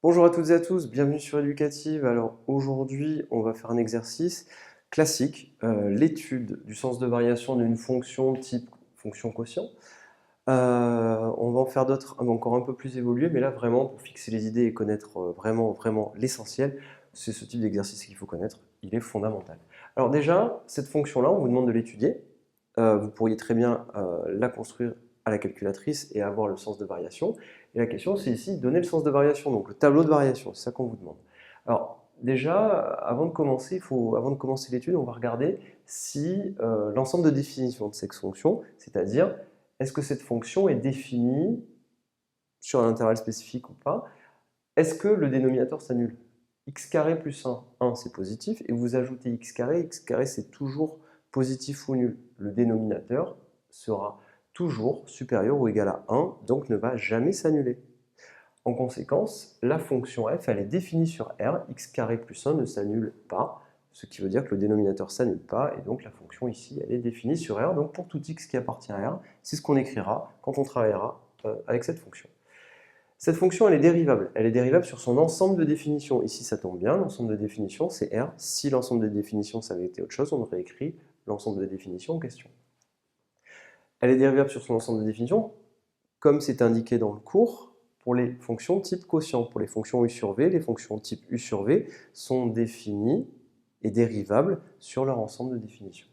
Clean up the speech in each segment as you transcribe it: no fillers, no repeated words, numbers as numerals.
Bonjour à toutes et à tous, bienvenue sur Éducative. Alors aujourd'hui, on va faire un exercice classique, l'étude du sens de variation d'une fonction type fonction quotient. On va en faire d'autres encore un peu plus évolués, mais là vraiment pour fixer les idées et connaître vraiment l'essentiel, c'est ce type d'exercice qu'il faut connaître, il est fondamental. Alors déjà, cette fonction-là, on vous demande de l'étudier. Vous pourriez très bien la construire à la calculatrice et avoir le sens de variation. Et la question, c'est ici, donner le sens de variation, donc le tableau de variation, c'est ça qu'on vous demande. Alors déjà, avant de commencer l'étude, on va regarder si l'ensemble de définitions de cette fonction, c'est-à-dire est-ce que cette fonction est définie sur un intervalle spécifique ou pas, est-ce que le dénominateur s'annule? X carré plus 1 c'est positif, et vous ajoutez x carré c'est toujours positif ou nul. Le dénominateur sera toujours supérieur ou égal à 1, donc ne va jamais s'annuler. En conséquence, la fonction f, elle est définie sur R, x carré plus 1 ne s'annule pas, ce qui veut dire que le dénominateur ne s'annule pas, et donc la fonction ici, elle est définie sur R, donc pour tout x qui appartient à R, c'est ce qu'on écrira quand on travaillera avec cette fonction. Cette fonction, elle est dérivable. Elle est dérivable sur son ensemble de définitions. Ici, ça tombe bien, l'ensemble de définitions, c'est R. Si l'ensemble de définitions, ça avait été autre chose, on aurait écrit l'ensemble de définitions en question. Elle est dérivable sur son ensemble de définitions, comme c'est indiqué dans le cours, pour les fonctions type quotient. Pour les fonctions U sur V, les fonctions type U sur V sont définies et dérivables sur leur ensemble de définitions.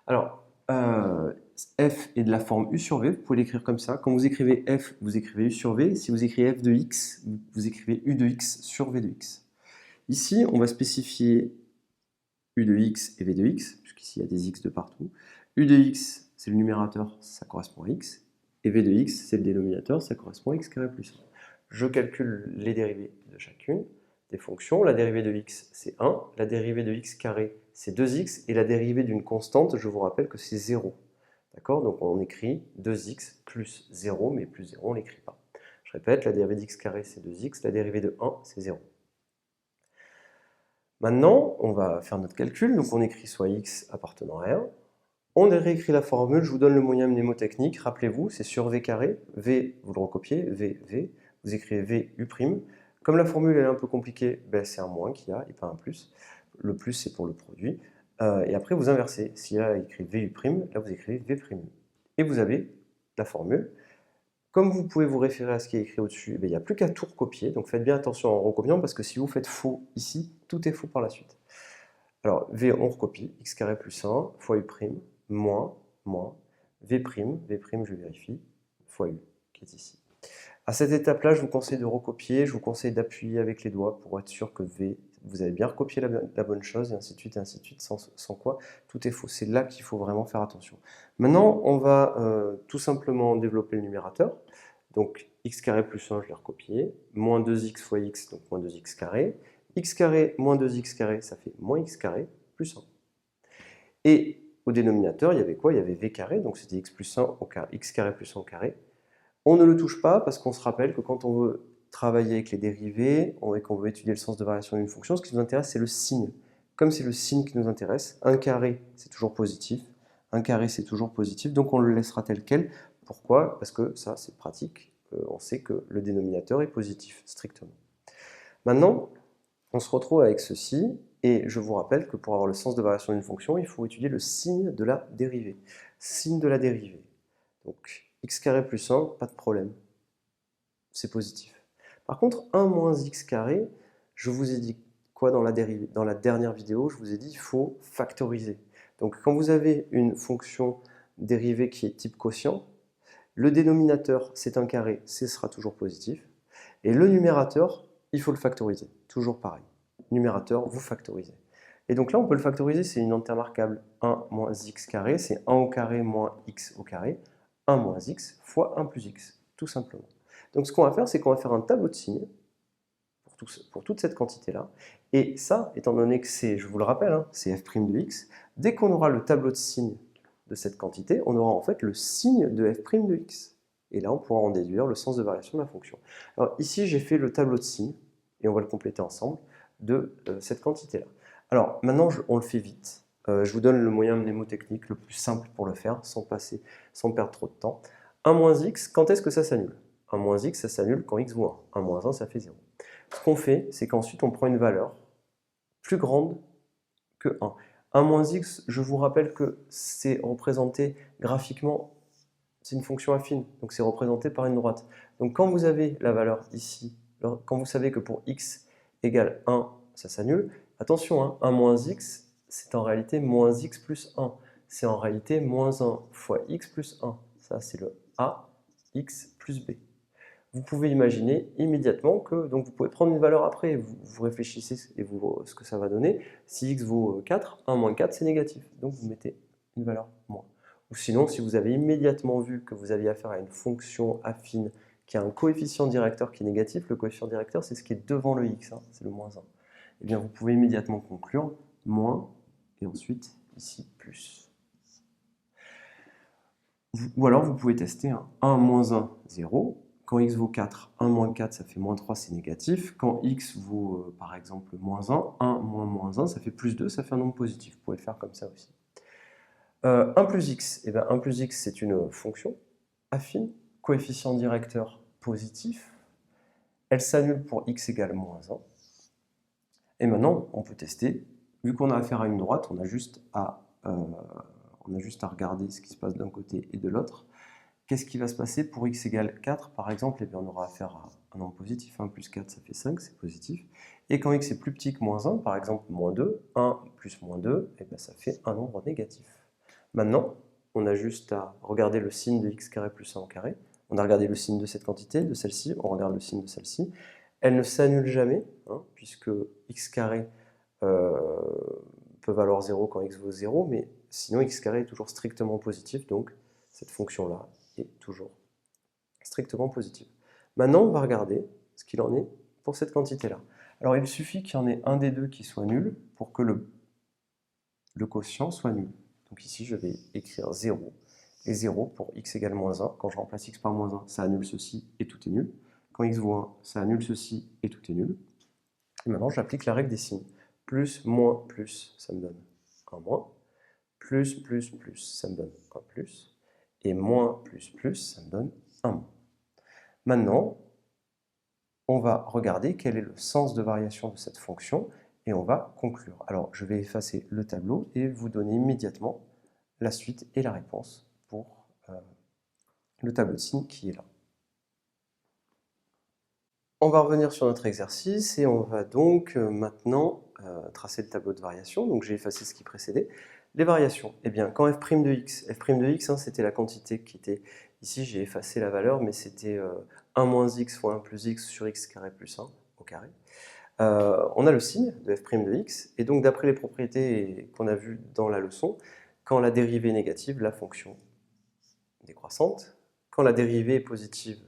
Alors, f est de la forme U sur V, vous pouvez l'écrire comme ça. Quand vous écrivez f, vous écrivez U sur V. Si vous écrivez f de x, vous écrivez U de x sur V de x. Ici, on va spécifier U de x et V de x, puisqu'ici il y a des x de partout. U de x, c'est le numérateur, ça correspond à x. Et V de x, c'est le dénominateur, ça correspond à x carré plus 1. Je calcule les dérivées de chacune des fonctions. La dérivée de x, c'est 1. La dérivée de x carré, c'est 2x. Et la dérivée d'une constante, je vous rappelle que c'est 0. D'accord? Donc on écrit 2x plus 0, mais plus 0, on ne l'écrit pas. Je répète, la dérivée d'x carré, c'est 2x. La dérivée de 1, c'est 0. Maintenant, on va faire notre calcul. Donc on écrit soit x appartenant à R. On réécrit la formule, je vous donne le moyen mnémotechnique. Rappelez-vous, c'est sur v carré. V, vous le recopiez, v. Vous écrivez v u'. Comme la formule est un peu compliquée, ben, c'est un moins qu'il y a et pas un plus. Le plus, c'est pour le produit. Et après, vous inversez. Si là, il écrit vu', là, vous écrivez v'. Et vous avez la formule. Comme vous pouvez vous référer à ce qui est écrit au-dessus, ben, il n'y a plus qu'à tout recopier. Donc faites bien attention en recopiant, parce que si vous faites faux ici, tout est faux par la suite. Alors, v, on recopie, x carré plus 1 fois u', moins, v', je vérifie, fois u, qui est ici. À cette étape-là, je vous conseille de recopier, je vous conseille d'appuyer avec les doigts pour être sûr que v, vous avez bien recopié la bonne chose, et ainsi de suite, sans quoi tout est faux. C'est là qu'il faut vraiment faire attention. Maintenant, on va tout simplement développer le numérateur. Donc, x carré plus 1, je l'ai recopié, moins 2x fois x, donc moins 2x carré. X carré moins 2x carré, ça fait moins x carré plus 1. Et au dénominateur, il y avait quoi? Il y avait v carré, donc c'était x plus 1 au carré, x carré plus 1 au carré. On ne le touche pas parce qu'on se rappelle que quand on veut travailler avec les dérivés et qu'on veut étudier le sens de variation d'une fonction, ce qui nous intéresse, c'est le signe. Comme c'est le signe qui nous intéresse, 1 carré, c'est toujours positif. 1 carré, c'est toujours positif, donc on le laissera tel quel. Pourquoi? Parce que ça, c'est pratique. On sait que le dénominateur est positif, strictement. Maintenant, on se retrouve avec ceci, et je vous rappelle que pour avoir le sens de variation d'une fonction, il faut étudier le signe de la dérivée. Signe de la dérivée. Donc, x carré plus 1, pas de problème. C'est positif. Par contre, 1 moins x carré, je vous ai dit quoi dans la dernière vidéo? Je vous ai dit qu'il faut factoriser. Donc, quand vous avez une fonction dérivée qui est type quotient, le dénominateur, c'est 1 carré, ce sera toujours positif. Et le numérateur, il faut le factoriser. Toujours pareil. Numérateur, vous factorisez. Et donc là, on peut le factoriser, c'est une intermarquable. 1 moins x carré, c'est 1 au carré moins x au carré. 1 moins x fois 1 plus x, tout simplement. Donc ce qu'on va faire, c'est qu'on va faire un tableau de signes pour toute cette quantité-là. Et ça, étant donné que c'est, je vous le rappelle, hein, c'est f' de x, dès qu'on aura le tableau de signes de cette quantité, on aura en fait le signe de f' de x. Et là, on pourra en déduire le sens de variation de la fonction. Alors ici, j'ai fait le tableau de signes, et on va le compléter ensemble, de cette quantité-là. Alors maintenant, on le fait vite. Je vous donne le moyen mnémotechnique le plus simple pour le faire, sans perdre trop de temps. 1 moins x, quand est-ce que ça s'annule? 1 moins x, ça s'annule quand x vaut 1. 1 moins 1, ça fait 0. Ce qu'on fait, c'est qu'ensuite on prend une valeur plus grande que 1. 1 moins x, je vous rappelle que c'est représenté graphiquement, c'est une fonction affine, donc c'est représenté par une droite. Donc quand vous avez la valeur ici, quand vous savez que pour x égale 1, ça s'annule, attention, hein, 1 moins x, c'est en réalité moins x plus 1. C'est en réalité moins 1 fois x plus 1. Ça, c'est le a, x plus b. Vous pouvez imaginer immédiatement que, donc vous pouvez prendre une valeur après, vous réfléchissez et ce que ça va donner. Si x vaut 4, 1 moins 4, c'est négatif. Donc vous mettez une valeur moins. Ou sinon, si vous avez immédiatement vu que vous aviez affaire à une fonction affine qui a un coefficient directeur qui est négatif, le coefficient directeur, c'est ce qui est devant le x, hein, c'est le moins 1. Eh bien, vous pouvez immédiatement conclure moins, et ensuite, ici, plus. Ou alors, vous pouvez tester un 1 moins 1, 0. Quand x vaut 4, 1 moins 4, ça fait moins 3, c'est négatif. Quand x vaut, par exemple, moins 1, 1 moins 1, ça fait plus 2, ça fait un nombre positif. Vous pouvez le faire comme ça aussi. 1 plus x, eh bien, 1 plus x, c'est une fonction affine, coefficient directeur positif. Elle s'annule pour x égale moins 1. Et maintenant, on peut tester. Vu qu'on a affaire à une droite, on a juste à regarder ce qui se passe d'un côté et de l'autre. Qu'est-ce qui va se passer pour x égale 4, par exemple? Eh bien, on aura affaire à un nombre positif. 1 plus 4, ça fait 5, c'est positif. Et quand x est plus petit que moins 1, par exemple moins 2, 1 plus moins 2, eh bien, ça fait un nombre négatif. Maintenant, on a juste à regarder le signe de x carré plus 1 au carré. On a regardé le signe de cette quantité, de celle-ci, on regarde le signe de celle-ci. Elle ne s'annule jamais, hein, puisque x carré peut valoir 0 quand x vaut 0, mais sinon x carré est toujours strictement positif, donc cette fonction-là est toujours strictement positive. Maintenant, on va regarder ce qu'il en est pour cette quantité-là. Alors, il suffit qu'il y en ait un des deux qui soit nul pour que le quotient soit nul. Donc ici, je vais écrire 0. Et 0 pour x égale moins 1. Quand je remplace x par moins 1, ça annule ceci et tout est nul. Quand x vaut 1, ça annule ceci et tout est nul. Et maintenant, j'applique la règle des signes. Plus, moins, plus, ça me donne un moins. Plus, ça me donne un plus. Et moins, plus, ça me donne un moins. Maintenant, on va regarder quel est le sens de variation de cette fonction et on va conclure. Alors, je vais effacer le tableau et vous donner immédiatement la suite et la réponse pour le tableau de signes qui est là. On va revenir sur notre exercice et on va donc maintenant tracer le tableau de variation. Donc j'ai effacé ce qui précédait. Les variations, eh bien quand f' de x, hein, c'était la quantité qui était ici, j'ai effacé la valeur, mais c'était 1 moins x fois 1 plus x sur x carré plus 1 au carré. On a le signe de f' de x, et donc d'après les propriétés qu'on a vues dans la leçon, quand la dérivée est négative, la fonction est décroissante. Quand la dérivée est positive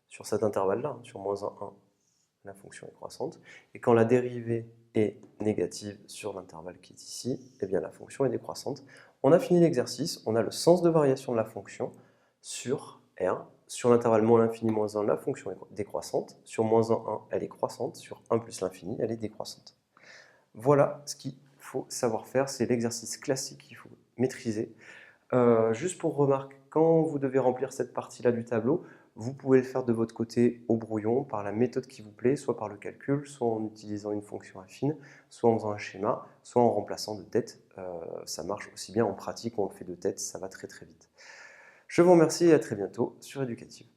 sur cet intervalle-là, sur moins 1, 1, la fonction est croissante. Et quand la dérivée est négative sur l'intervalle qui est ici, eh bien la fonction est décroissante. On a fini l'exercice, on a le sens de variation de la fonction sur R. Sur l'intervalle moins l'infini moins 1, la fonction est décroissante. Sur moins 1, 1, elle est croissante. Sur 1 plus l'infini, elle est décroissante. Voilà ce qu'il faut savoir faire, c'est l'exercice classique qu'il faut maîtriser. Juste pour remarquer, quand vous devez remplir cette partie-là du tableau, vous pouvez le faire de votre côté au brouillon, par la méthode qui vous plaît, soit par le calcul, soit en utilisant une fonction affine, soit en faisant un schéma, soit en remplaçant de tête. Ça marche aussi bien en pratique, on le fait de tête, ça va très très vite. Je vous remercie et à très bientôt sur Éducative.